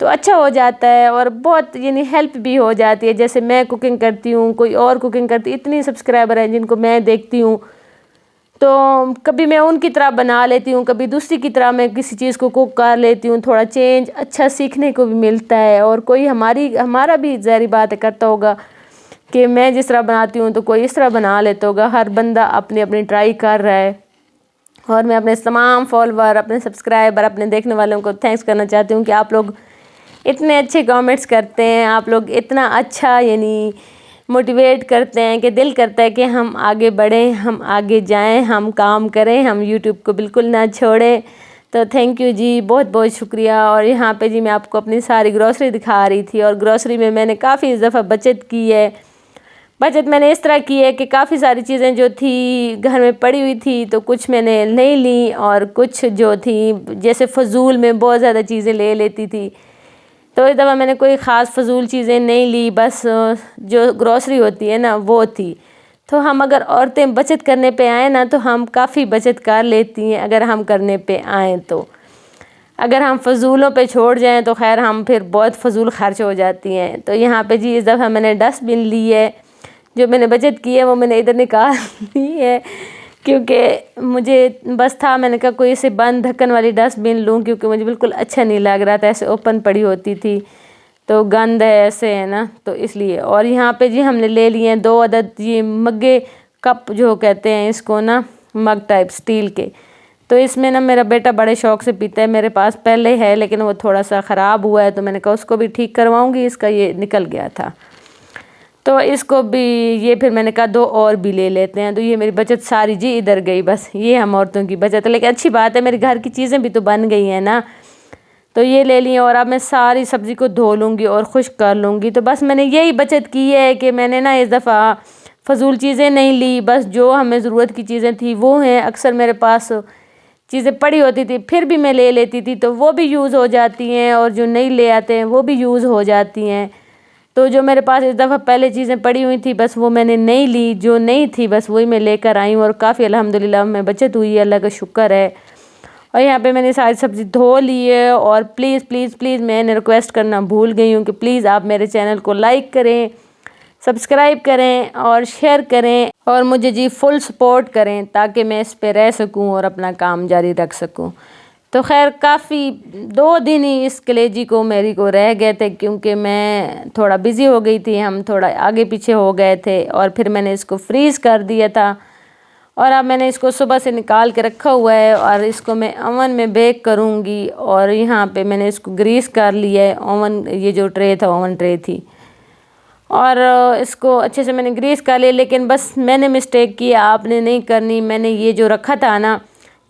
تو اچھا ہو جاتا ہے اور بہت یعنی ہیلپ بھی ہو جاتی ہے. جیسے میں کوکنگ کرتی ہوں، کوئی اور کوکنگ کرتی، اتنی سبسکرائبر ہیں جن کو میں دیکھتی ہوں، تو کبھی میں ان کی طرح بنا لیتی ہوں، کبھی دوسری کی طرح میں کسی چیز کو کوک کر لیتی ہوں. تھوڑا چینج اچھا سیکھنے کو بھی ملتا ہے، اور کوئی ہمارا بھی ظاہری بات کرتا ہوگا کہ میں جس طرح بناتی ہوں تو کوئی اس طرح بنا لیتا ہوگا. ہر بندہ اپنی اپنی ٹرائی کر رہا ہے. اور میں اپنے تمام فالوور، اپنے سبسکرائبر، اپنے دیکھنے والوں کو تھینکس کرنا چاہتی ہوں کہ آپ لوگ اتنے اچھے کامنٹس کرتے ہیں، آپ لوگ اتنا اچھا یعنی موٹیویٹ کرتے ہیں کہ دل کرتا ہے کہ ہم آگے بڑھیں، ہم آگے جائیں، ہم کام کریں، ہم یوٹیوب کو بالکل نہ چھوڑیں. تو تھینک یو جی، بہت بہت شکریہ. اور یہاں پہ جی میں آپ کو اپنی ساری گروسری دکھا رہی تھی، اور گروسری میں نے کافی اس دفعہ بچت کی ہے. بچت میں نے اس طرح کی ہے کہ کافی ساری چیزیں جو تھی گھر میں پڑی ہوئی تھی تو کچھ میں نے نہیں لی، اور کچھ جو تھی جیسے فضول میں بہت زیادہ چیزیں لے لیتی تھی، تو اس دفعہ میں نے کوئی خاص فضول چیزیں نہیں لی. بس جو گروسری ہوتی ہے نا وہ تھی. تو ہم اگر عورتیں بچت کرنے پہ آئیں نا تو ہم کافی بچت کر لیتی ہیں اگر ہم کرنے پہ آئیں. تو اگر ہم فضولوں پہ چھوڑ جائیں تو خیر ہم پھر بہت فضول خرچ ہو جاتی ہیں. تو یہاں پہ جی اس دفعہ میں نے ڈسٹ بن لی ہے. جو میں نے بچت کی ہے وہ میں نے ادھر نکال لی ہے، کیونکہ مجھے بس تھا، میں نے کہا کوئی اسے بند ڈھکن والی ڈسٹ بن لوں، کیونکہ مجھے بالکل اچھا نہیں لگ رہا تھا ایسے اوپن پڑی ہوتی تھی تو گند ہے ایسے ہے نا، تو اس لیے. اور یہاں پہ جی ہم نے لے لیے ہیں 2 عدد یہ مگے، کپ جو کہتے ہیں اس کو نا، مگ ٹائپ سٹیل کے. تو اس میں نا میرا بیٹا بڑے شوق سے پیتا ہے. میرے پاس پہلے ہے لیکن وہ تھوڑا سا خراب ہوا ہے، تو میں نے کہا اس کو بھی ٹھیک کرواؤں گی، اس کا یہ نکل گیا تھا تو اس کو بھی یہ پھر میں نے کہا 2 اور بھی لے لیتے ہیں. تو یہ میری بچت ساری جی ادھر گئی. بس یہ ہم عورتوں کی بچت ہے، لیکن اچھی بات ہے میرے گھر کی چیزیں بھی تو بن گئی ہیں نا. تو یہ لے لی، اور اب میں ساری سبزی کو دھو لوں گی اور خشک کر لوں گی. تو بس میں نے یہی بچت کی ہے کہ میں نے نا اس دفعہ فضول چیزیں نہیں لی. بس جو ہمیں ضرورت کی چیزیں تھیں وہ ہیں. اکثر میرے پاس چیزیں پڑی ہوتی تھی پھر بھی میں لے لیتی تھی تو وہ بھی یوز ہو جاتی ہیں، اور جو نہیں لے آتے ہیں وہ بھی یوز ہو جاتی ہیں. تو جو میرے پاس اس دفعہ پہلے چیزیں پڑی ہوئی تھی بس وہ میں نے نہیں لی، جو نہیں تھی بس وہی میں لے کر آئی ہوں. اور کافی الحمدللہ میں بچت ہوئی ہے، اللہ کا شکر ہے. اور یہاں پہ میں نے ساری سبزی دھو لی ہے. اور پلیز پلیز پلیز میں نے ریکویسٹ کرنا بھول گئی ہوں کہ پلیز آپ میرے چینل کو لائک کریں، سبسکرائب کریں اور شیئر کریں، اور مجھے جی فل سپورٹ کریں تاکہ میں اس پہ رہ سکوں اور اپنا کام جاری رکھ سکوں. تو خیر کافی 2 دن ہی اس کلیجی کو میری کو رہ گئے تھے، کیونکہ میں تھوڑا بزی ہو گئی تھی، ہم تھوڑا آگے پیچھے ہو گئے تھے. اور پھر میں نے اس کو فریز کر دیا تھا، اور اب میں نے اس کو صبح سے نکال کے رکھا ہوا ہے، اور اس کو میں اوون میں بیک کروں گی. اور یہاں پہ میں نے اس کو گریس کر لیا ہے، اوون یہ جو ٹرے تھا اوون ٹرے تھی، اور اس کو اچھے سے میں نے گریس کر لیا. لیکن بس میں نے مسٹیک کی، آپ نے نہیں کرنی. میں نے یہ جو رکھا تھا نا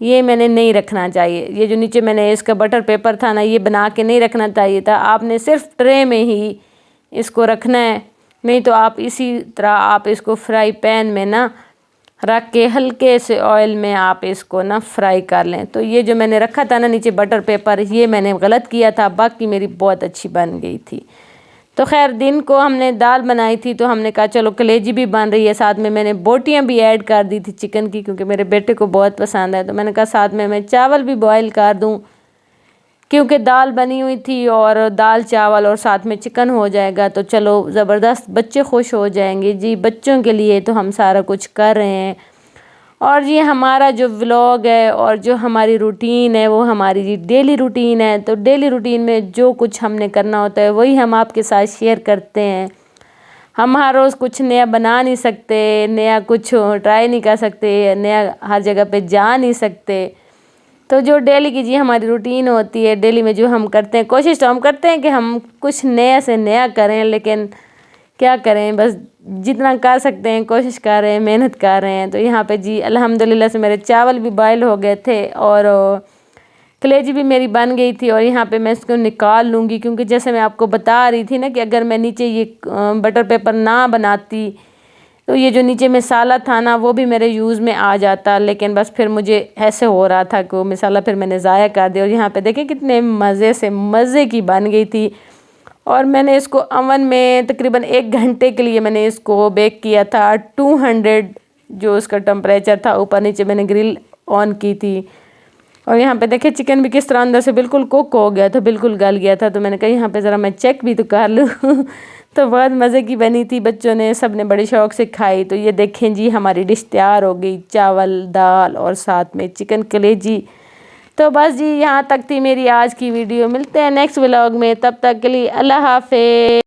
یہ میں نے نہیں رکھنا چاہیے. یہ جو نیچے میں نے اس کا بٹر پیپر تھا نا یہ بنا کے نہیں رکھنا چاہیے تھا. آپ نے صرف ٹرے میں ہی اس کو رکھنا ہے، نہیں تو آپ اسی طرح آپ اس کو فرائی پین میں نا رکھ کے ہلکے سے آئل میں آپ اس کو نا فرائی کر لیں. تو یہ جو میں نے رکھا تھا نا نیچے بٹر پیپر، یہ میں نے غلط کیا تھا، باقی میری بہت اچھی بن گئی تھی. تو خیر دن کو ہم نے دال بنائی تھی تو ہم نے کہا چلو کلیجی بھی بن رہی ہے، ساتھ میں نے بوٹیاں بھی ایڈ کر دی تھی چکن کی، کیونکہ میرے بیٹے کو بہت پسند ہے. تو میں نے کہا ساتھ میں چاول بھی بوائل کر دوں، کیونکہ دال بنی ہوئی تھی اور دال چاول اور ساتھ میں چکن ہو جائے گا تو چلو زبردست، بچے خوش ہو جائیں گے. جی بچوں کے لیے تو ہم سارا کچھ کر رہے ہیں. اور یہ ہمارا جو ولاگ ہے اور جو ہماری روٹین ہے وہ ہماری جی ڈیلی روٹین ہے. تو ڈیلی روٹین میں جو کچھ ہم نے کرنا ہوتا ہے وہی ہم آپ کے ساتھ شیئر کرتے ہیں. ہم ہر روز کچھ نیا بنا نہیں سکتے، نیا کچھ ٹرائی نہیں کر سکتے، نیا ہر جگہ پہ جا نہیں سکتے. تو جو ڈیلی کی جی ہماری روٹین ہوتی ہے، ڈیلی میں جو ہم کرتے ہیں، کوشش تو ہم کرتے ہیں کہ ہم کچھ نیا سے نیا کریں، لیکن کیا کریں، بس جتنا کر سکتے ہیں کوشش کر رہے ہیں، محنت کر رہے ہیں. تو یہاں پہ جی الحمدللہ سے میرے چاول بھی بوائل ہو گئے تھے اور کلیجی بھی میری بن گئی تھی. اور یہاں پہ میں اس کو نکال لوں گی، کیونکہ جیسے میں آپ کو بتا رہی تھی نا کہ اگر میں نیچے یہ بٹر پیپر نہ بناتی تو یہ جو نیچے مسالہ تھا نا وہ بھی میرے یوز میں آ جاتا. لیکن بس پھر مجھے ایسے ہو رہا تھا کہ وہ مسالہ پھر میں نے ضائع کر دیا. اور یہاں پہ دیکھیں کتنے مزے کی بن گئی تھی. اور میں نے اس کو اوون میں تقریباً 1 گھنٹے کے لیے میں نے اس کو بیک کیا تھا. 200 جو اس کا ٹمپریچر تھا، اوپر نیچے میں نے گرل آن کی تھی. اور یہاں پہ دیکھیں چکن بھی کس طرح اندر سے بالکل کوک ہو گیا تھا، بالکل گل گیا تھا، تو میں نے کہا یہاں پہ ذرا میں چیک بھی تو کر لوں تو بہت مزے کی بنی تھی، بچوں نے سب نے بڑے شوق سے کھائی۔ تو یہ دیکھیں جی ہماری ڈش تیار ہو گئی، چاول، دال اور ساتھ میں چکن کلیجی۔ تو بس جی یہاں تک تھی میری آج کی ویڈیو، ملتے ہیں نیکسٹ ولاگ میں، تب تک کے لیے اللہ حافظ۔